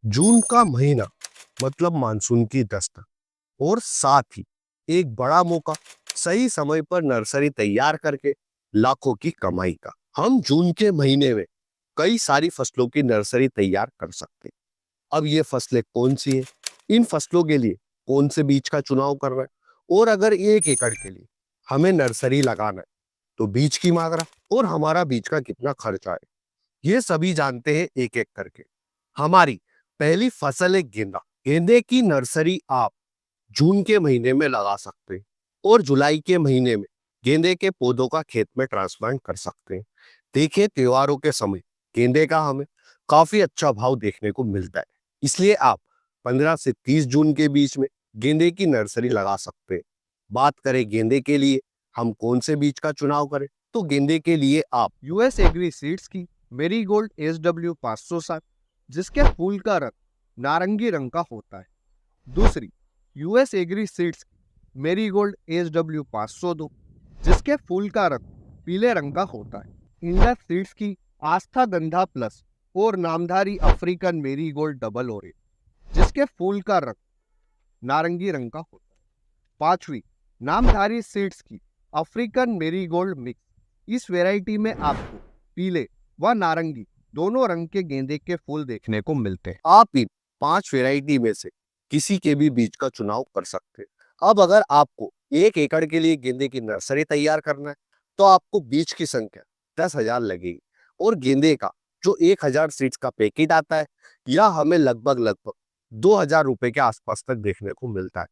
जून का महीना मतलब मानसून की दस्तक और साथ ही एक बड़ा मौका, सही समय पर नर्सरी तैयार करके लाखों की कमाई का। हम जून के महीने में कई सारी फसलों की नर्सरी तैयार कर सकते हैं। अब ये फसलें कौन सी हैं, इन फसलों के लिए कौन से बीज का चुनाव कर रहे हैं, और अगर 1 एकड़ के लिए हमें नर्सरी लगाना है तो बीज की मात्रा और हमारा बीज का कितना खर्चा है, ये सभी जानते हैं एक एक करके। हमारी पहली फसल है गेंदा। गेंदे की नर्सरी आप जून के महीने में लगा सकते हैं और जुलाई के महीने में गेंदे के पौधों का खेत में ट्रांसप्लांट कर सकते हैं। देखिए, त्योहारों के समय गेंदे का हमें काफी अच्छा भाव देखने को मिलता है, इसलिए आप 15 से 30 जून के बीच में गेंदे की नर्सरी लगा सकते हैं। बात करें गेंदे के लिए हम कौन से बीज का चुनाव करें, तो गेंदे के लिए आप यूएस एग्री सीड्स की मेरीगोल्ड SW 507, जिसके फूल का रंग नारंगी रंग का होता है। दूसरी यूएस एग्री सीड्स की मेरीगोल्ड SW 502, जिसके फूल का रंग पीले रंग का होता है। इंडस सीड्स की आस्था गंधा प्लस और नामधारी अफ्रीकन मेरीगोल्ड डबल ऑरेंज, जिसके फूल का रंग नारंगी रंग का होता है। पांचवी नामधारी सीड्स की अफ्रीकन मेरीगोल्ड मिक्स। इस वैरायटी में आपको पीले व नारंगी दोनों रंग के गेंदे के फूल देखने को मिलते हैं। आप इन 5 वैरायटी में से किसी के भी बीज का चुनाव कर सकते हैं। अब अगर आपको 1 एकड़ के लिए गेंदे की नर्सरी तैयार करना है तो आपको बीज की संख्या 10,000 लगेगी, और गेंदे का जो 1,000 सीड्स का पैकेट आता है यह हमें लगभग लगभग 2,000 रुपए के आसपास तक देखने को मिलता है।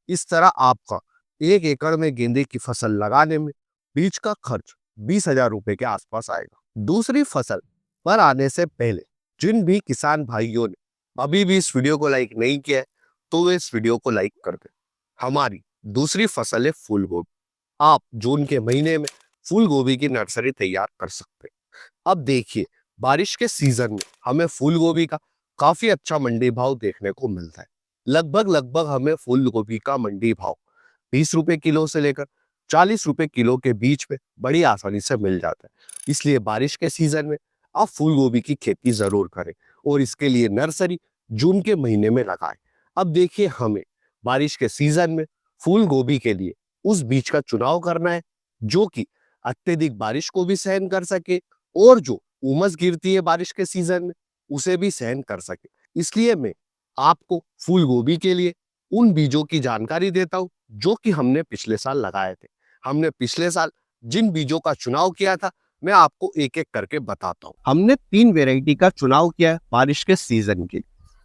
इस तरह आपका 1 एकड़ में गेंदे की फसल लगाने में बीज का खर्च 20,000 रुपए के आसपास आएगा। दूसरी फसल पर आने से पहले जिन भी किसान भाइयों ने अभी भी इस वीडियो को लाइक नहीं किया है तो वे इस वीडियो को लाइक कर दें। हमारी दूसरी फसल है फूल गोभी। आप जून के महीने में फूल गोभी की नर्सरी तैयार कर सकते हैं। अब देखिए, बारिश के सीजन में हमें फूल गोभी का काफी अच्छा मंडी भाव देखने को मिलता है। लगभग लगभग हमें फूल गोभी का मंडी भाव 20 रुपए किलो से लेकर 40 रुपए किलो के बीच में बड़ी आसानी से मिल जाता है। इसलिए बारिश के सीजन में आप फूल गोभी की खेती जरूर करें और इसके लिए नर्सरी जून के महीने में लगाएं। अब देखिए, हमें बारिश के सीजन में फूल गोभी के लिए उस बीज का चुनाव करना है जो कि अत्यधिक बारिश को भी सहन कर सके और जो उमस गिरती है बारिश के सीजन में उसे भी सहन कर सके। इसलिए मैं आपको फूल गोभी के लिए उन बीजों की जानकारी देता हूं जो कि हमने पिछले साल लगाए थे। हमने पिछले साल जिन बीजों का चुनाव किया था मैं आपको एक एक करके बताता हूँ। हमने 3 वैरायटी का चुनाव किया है बारिश के सीजन के।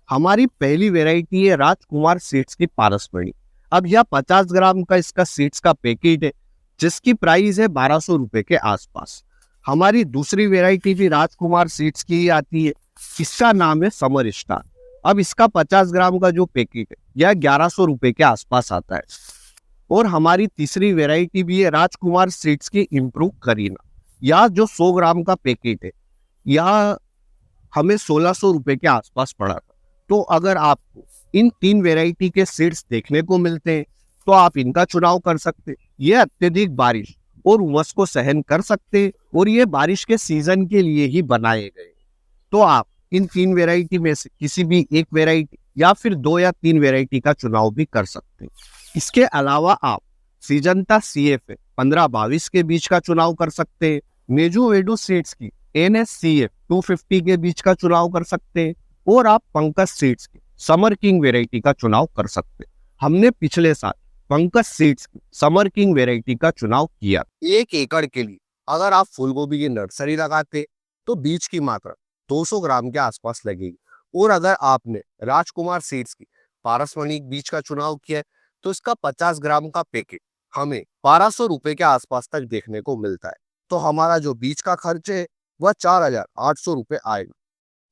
हमारी पहली वैरायटी है राजकुमार सीड्स की पारसमणि। अब यह 50 ग्राम का इसका सीड्स का पैकेट है, जिसकी प्राइस है 1200 रुपए के आसपास। हमारी दूसरी वैरायटी भी राजकुमार सीड्स की ही आती है, इसका नाम है समर स्टार। अब इसका 50 ग्राम का जो पैकेट है यह 1100 रुपए के आसपास आता है। और हमारी तीसरी वैरायटी भी है राजकुमार सीड्स की इम्प्रूव करीना। यह जो 100 ग्राम का पैकेट है यह हमें 1600 रुपए के आसपास पड़ा था। तो अगर आपको इन 3 वैरायटी के सीड्स देखने को मिलते हैं तो आप इनका चुनाव कर सकते हैं। ये अत्यधिक बारिश और उमस को सहन कर सकते हैं और ये बारिश के सीजन के लिए ही बनाए गए। तो आप इन 3 वैरायटी में से किसी भी एक वैरायटी या फिर 2 या 3 वैरायटी का चुनाव भी कर सकते हैं। इसके अलावा आप सीजंता CF 1522 के बीच का चुनाव कर सकते हैं। मेजूवेडू सीड्स की NSCF 250 के बीच का चुनाव कर सकते हैं और आप पंकज सीड्स की समर किंग वैरायटी का चुनाव कर सकते हैं। हमने पिछले साल पंकज सीड्स की समर किंग वैरायटी का चुनाव किया। 1 एकड़ के लिए अगर आप फूलगोभी की नर्सरी लगाते तो बीज की मात्रा 200 ग्राम के आसपास लगेगी, और अगर आपने राजकुमार सीड्स की पारसमणि बीज का चुनाव किया है तो इसका 50 ग्राम का पैकेट हमें 1200 रुपए के आसपास तक देखने को मिलता है। तो हमारा जो बीज का खर्च है वह 4,800 रुपए आएगा।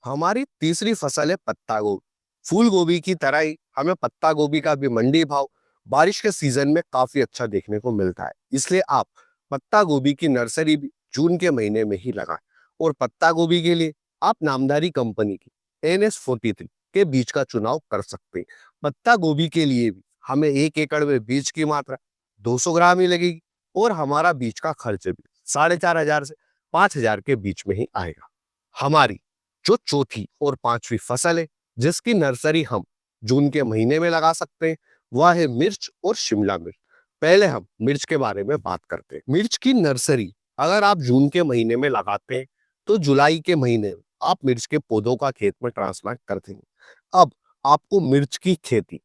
हमारी तीसरी फसल है पत्ता गोभी। फूल गोभी की तरह ही हमें पत्ता गोभी का भी मंडी भाव बारिश के सीजन में काफी अच्छा देखने को मिलता है, इसलिए आप पत्ता गोभी की नर्सरी भी जून के महीने में ही लगाएं। और पत्ता गोभी के लिए आप नामधारी कंपनी की NS43 के बीज का चुनाव कर सकते हैं। पत्ता गोभी के लिए भी हमें 1 एकड़ में बीज की मात्रा 200 ग्राम ही लगेगी और हमारा बीज का खर्च भी 4,500 से 5,000 के बीच में ही आएगा। हमारी जो चौथी और पांचवी फसल है जिसकी नर्सरी हम जून के महीने में लगा सकते हैं, वह है मिर्च और शिमला मिर्च। पहले हम मिर्च के बारे में बात करते हैं। मिर्च की नर्सरी अगर आप जून के महीने में लगाते हैं तो जुलाई के महीने में आप मिर्च के पौधों का खेत में ट्रांसप्लांट कर देंगे। अब आपको मिर्च की खेती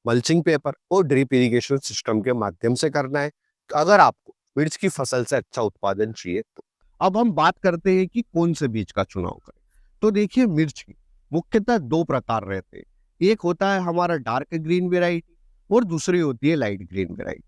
मल्चिंग पेपर और ड्रिप इरिगेशन सिस्टम के माध्यम से करना है, अगर आपको मिर्च की फसल से अच्छा उत्पादन चाहिए तो। अब हम बात करते हैं कि कौन से बीज का चुनाव करें। तो देखिए, मिर्च की मुख्यतः दो प्रकार रहते हैं। एक होता है हमारा डार्क ग्रीन वेराइटी और दूसरी होती है लाइट ग्रीन वेराइटी।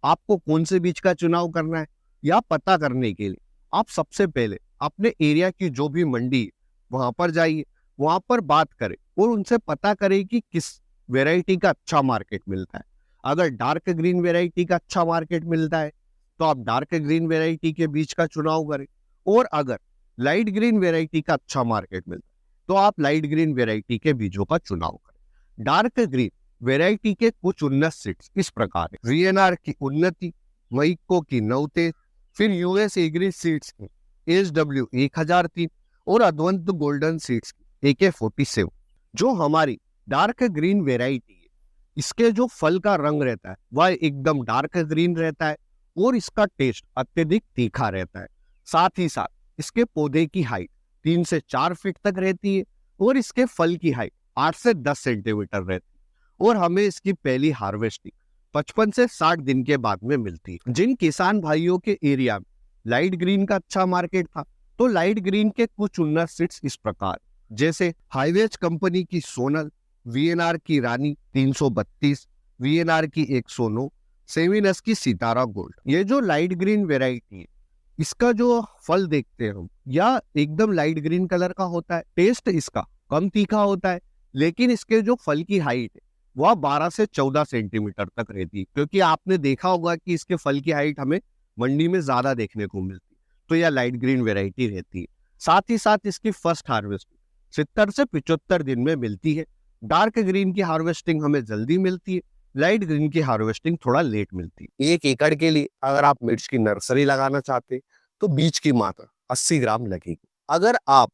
आपको कौन से बीज का चुनाव करना है या पता करने के लिए आप सबसे पहले अपने एरिया की जो भी मंडी है वहां पर जाइए, वहां पर बात करें और उनसे पता करें कि किस वेराइटी का अच्छा मार्केट मिलता है। अगर डार्क ग्रीन वेराइटी का अच्छा मार्केट मिलता है तो आप डार्क ग्रीन वेराइटी के बीज का चुनाव करें, और अगर लाइट ग्रीन वेराइटी का अच्छा मार्केट मिलता है तो आप लाइट ग्रीन वेराइटी के बीजों का चुनाव करें। डार्क ग्रीन वेराइटी के कुछ उन्नत सीड्स इस प्रकार है: वीएनआर की उन्नति, मइको की नवतेज, फिर यूएस एग्री सीड्स की एसडब्ल्यू 1003 और अद्वंत गोल्डन सीड्स की AK47। जो हमारी डार्क ग्रीन वेराइटी है, इसके जो फल का रंग रहता है वह एकदम डार्क ग्रीन रहता है और इसका टेस्ट अत्यधिक तीखा रहता है। साथ ही साथ इसके पौधे की हाइट 3 से 4 फीट तक रहती है और इसके फल की हाइट 8 से 10 सेंटीमीटर रहती है, और हमें इसकी पहली हार्वेस्टिंग 55 से 60 दिन के बाद में मिलती है। जिन किसान भाइयों के एरिया में लाइट ग्रीन का अच्छा मार्केट था, तो लाइट ग्रीन के कुछ उन्नत सीड्स इस प्रकार, जैसे हाईवेज कंपनी की सोनल, वीएनआर की रानी 332, वीएनआर की 109, सेविनस की सितारा गोल्ड। ये जो लाइट ग्रीन वेराइटी है, इसका जो फल देखते हैं हम, या एकदम लाइट ग्रीन कलर का होता है, टेस्ट इसका कम तीखा होता है, लेकिन इसके जो फल की हाइट है वह 12 से 14 सेंटीमीटर तक रहती है, क्योंकि आपने देखा होगा कि इसके फल की हाइट हमें मंडी में ज्यादा देखने को मिलती है, तो यह लाइट ग्रीन वेराइटी रहती है। साथ ही साथ इसकी फर्स्ट हार्वेस्टिंग 70 से 75 दिन में मिलती है। डार्क ग्रीन की हार्वेस्टिंग हमें जल्दी मिलती है, लाइट ग्रीन की हार्वेस्टिंग थोड़ा लेट मिलती है। 1 एकड़ के लिए अगर आप मिर्च की नर्सरी लगाना चाहते हैं तो बीज की मात्रा 80 ग्राम लगेगी। अगर आप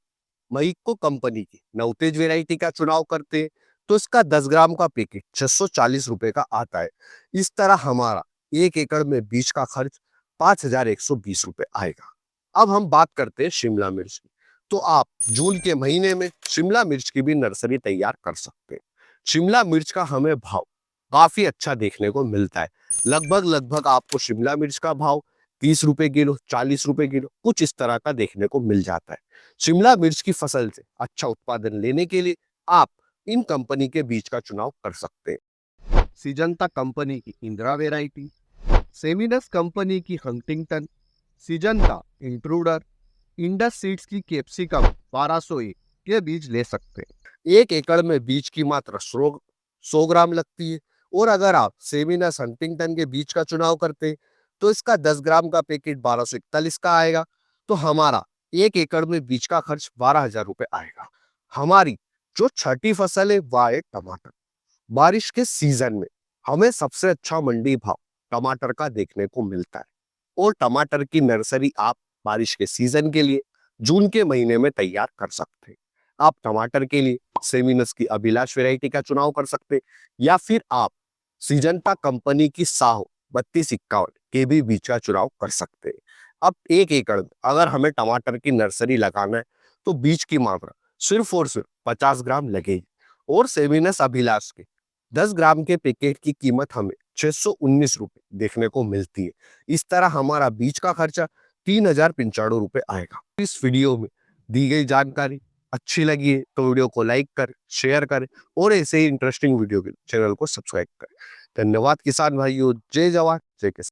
मइको कंपनी की नवतेज वेराइटी का चुनाव करते हैं तो इसका 10 ग्राम का पैकेट 640 रुपए का आता है। इस तरह हमारा 1 एकड़ में बीज का खर्च 5120 रुपए आएगा। अब हम बात करते हैं शिमला मिर्च की। तो आप जून के महीने में शिमला मिर्च की भी नर्सरी तैयार कर सकते हैं। शिमला मिर्च का हमें भाव काफी अच्छा देखने को मिलता है। लगभग आपको शिमला मिर्च का भाव 30 रुपए किलो, 40 रुपए किलो, कुछ इस तरह का देखने को मिल जाता है। शिमला मिर्च की फसल से अच्छा उत्पादन लेने के लिए आप इन कंपनी के बीज का चुनाव कर सकते हैं। सिजंता कंपनी की इंदिरा वेराइटी, सेमिनस कंपनी की हंटिंगटन, सिजंता इंट्रूडर, इंडस सीड्स की कैप्सिकम 1201 के बीज ले सकते हैं। 1 एकड़ में बीज की मात्रा 100 ग्राम लगती है, और अगर आप सेमिनस हंटिंगटन के बीज का चुनाव करते हैं तो इसका 10 ग्राम का पैकेट 1241 का आएगा। तो हमारा 1 एकड़ में बीज का खर्च 12,000 रुपए आएगा। हमारी जो छठी फसल है वह है टमाटर। बारिश के सीजन में हमें सबसे अच्छा मंडी भाव टमाटर का देखने को मिलता है, और टमाटर की नर्सरी आप बारिश के सीजन के लिए जून के महीने में तैयार कर सकते हैं। आप टमाटर के लिए सेमिनस की अभिलाष वैरायटी का चुनाव कर सकते हैं, या फिर आप सिजंता कंपनी की साहो 3251 के भी बीज का चुनाव कर सकते हैं। अब 1 एकड़ में अगर हमें टमाटर की नर्सरी लगाना है तो बीज की मात्रा सिर्फ और सिर्फ 50 ग्राम लगेगी, और सेमिनस अभिलाष के 10 ग्राम के पैकेट की कीमत हमें 619 रुपए देखने को मिलती है। इस तरह हमारा बीज का खर्चा 3095 रुपए आएगा। इस वीडियो में दी गई जानकारी अच्छी लगी है तो वीडियो को लाइक कर, शेयर करें, और ऐसे ही इंटरेस्टिंग वीडियो के चैनल को सब्सक्राइब करें। धन्यवाद किसान भाइयों। जय जवान जय किसान।